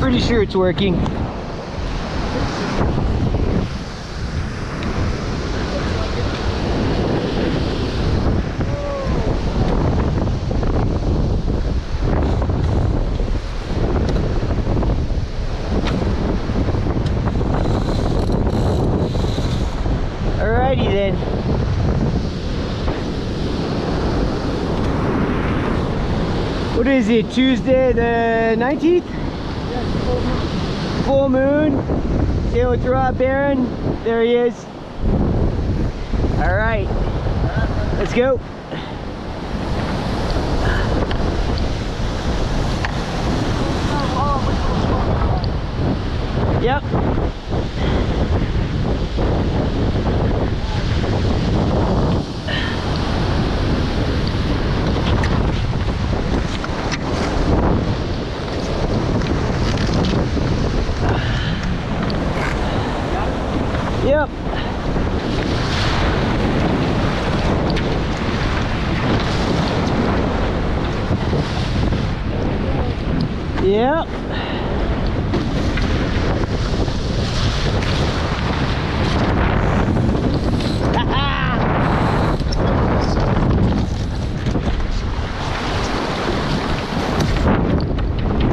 Pretty sure it's working. Alrighty then. What is it? Tuesday the 19th? Full moon. Staying with Rob Barron. There he is. Alright. Let's go. Yep. Yep. Yep.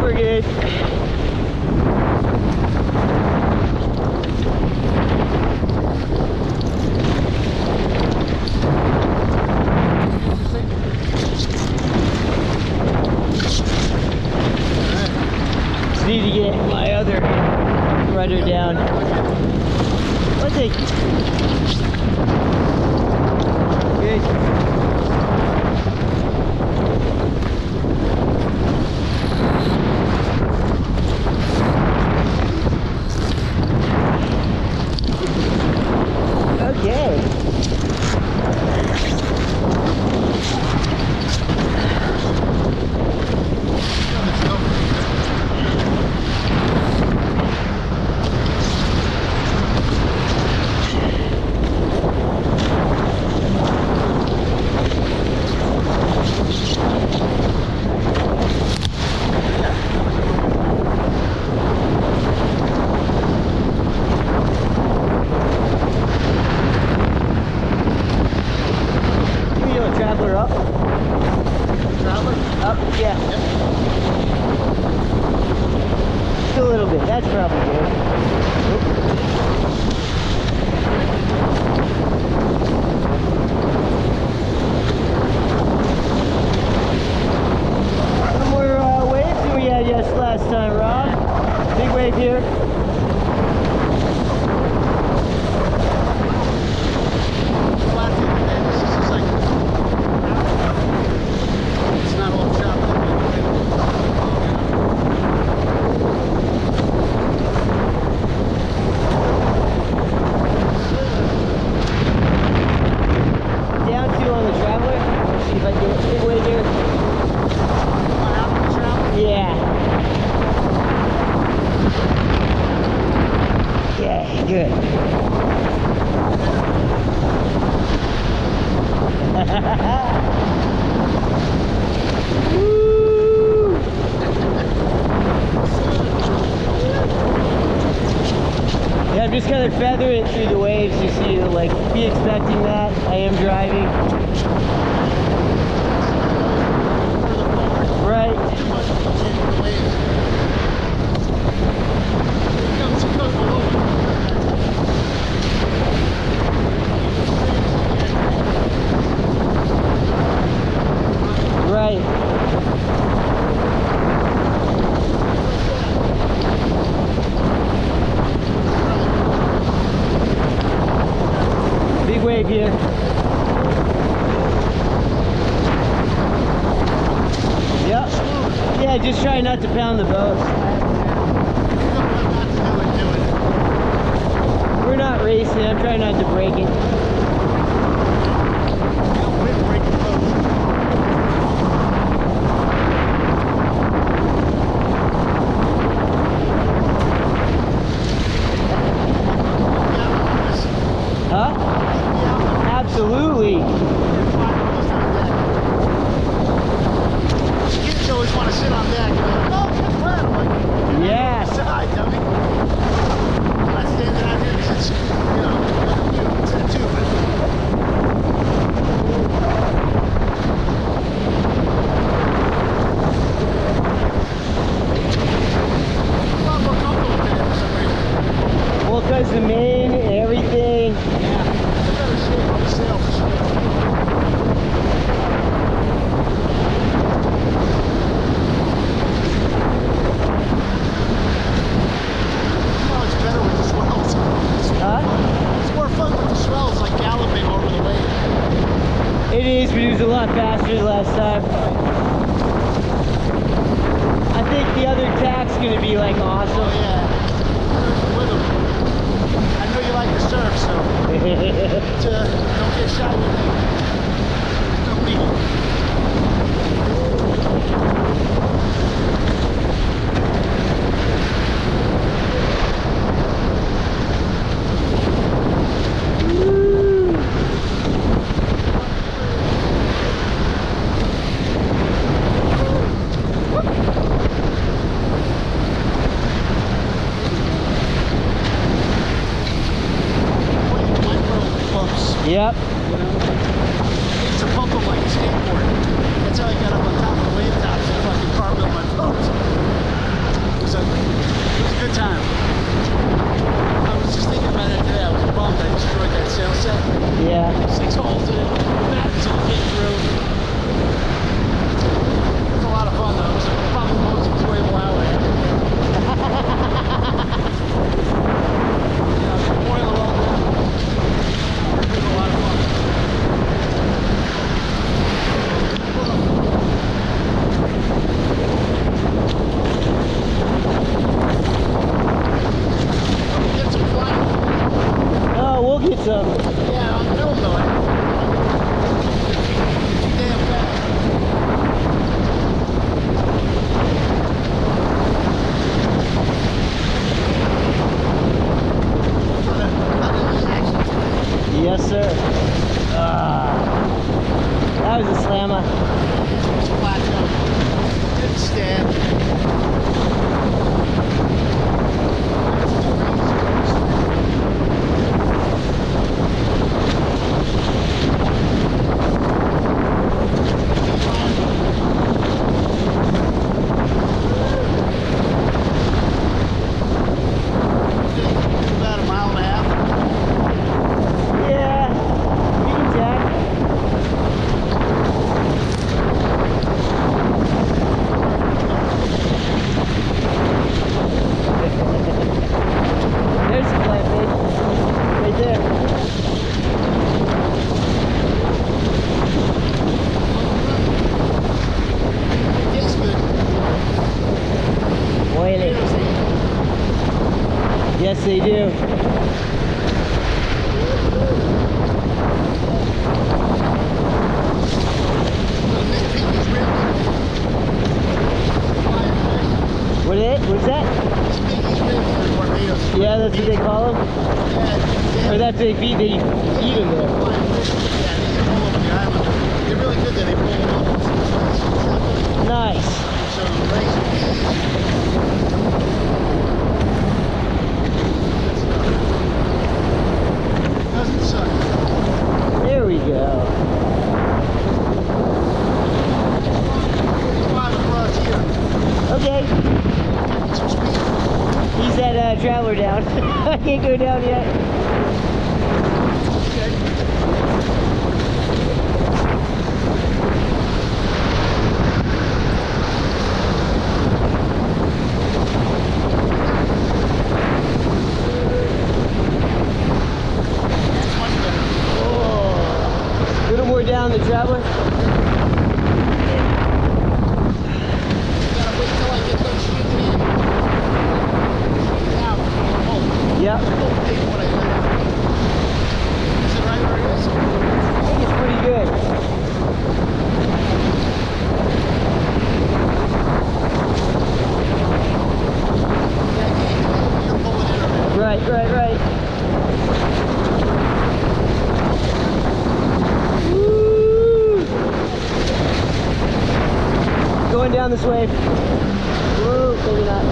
We're good. Need to get my other rudder down. I'll take it. Good. Okay. Traveler up. Traveler? Up, yeah. Yep. Just a little bit. That's probably good. Some more waves than we had just last time, Rob. Big wave here. Good. Yeah, I'm just kind of feathering through the waves to see, like, be expecting that. I am driving. Right. Right. Big wave here. Yep. Yeah, just try not to pound the boat. We're not racing, I'm trying not to break it. Huh? Absolutely. Kids always want to sit on deck. Oh, Yeah. That's gonna be like awesome. Oh yeah. With them. I know you like to surf, so don't get shy with me. Don't be. Yep. You know? It's a pump up like a skateboard. That's how I got up on top of the wave tops and fucking cartwheel my boat. It was a good time. I was just thinking about that today. I was bummed I destroyed that sail set. Yeah. 6 holes in it. The back is all came through. It was a lot of fun though. It was probably the most enjoyable hour. You know, the boiler all down. It was a lot of fun. Get some flying. Oh, we'll get some. Yeah, on film though. Damn fast. Yes, sir. That was a slammer. It's plateau. Didn't stand. About a mile and a half. Yeah. We can jack. There's some flatfish. Right there. Tastes good. Oily. Yes, they do. What is it? What's that? Yeah, that's what they call them. Or that's what they feed. They eat them there. They're really good that they pull them up. Nice. So rice and peas. Doesn't suck. There we go. 5 across here. Okay. Some speed. He's that traveler down. I can't go down yet. Okay. That's much better. Oh. A little more down the traveler. Gotta wait till I get done shooting in. Now, oh, Yep. what I let. Is it right where it is? I think it's pretty good. Yeah, I can't. You're pulling it already. Right. Woo! Going down this way. Whoa, maybe not.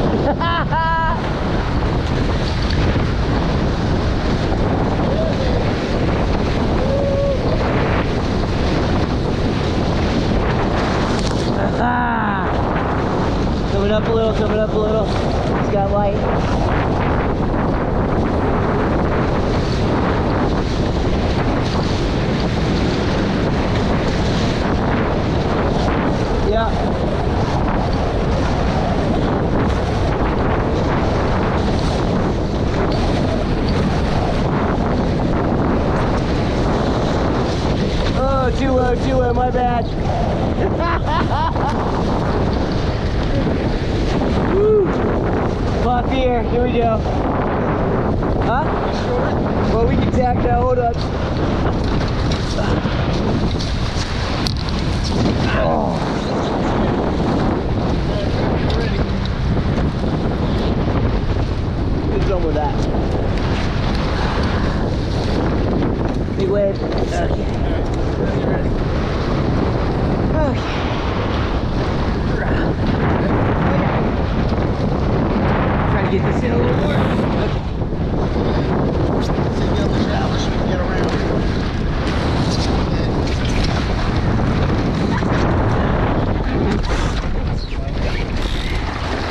Coming up a little, It's got light. Yeah. Oh, too low, my bad. Woo. shore. Here we go. Huh? Well, we can tack now. Hold up. Oh. Good going with that. Big wave. Okay. Okay. Try to get this in a little more.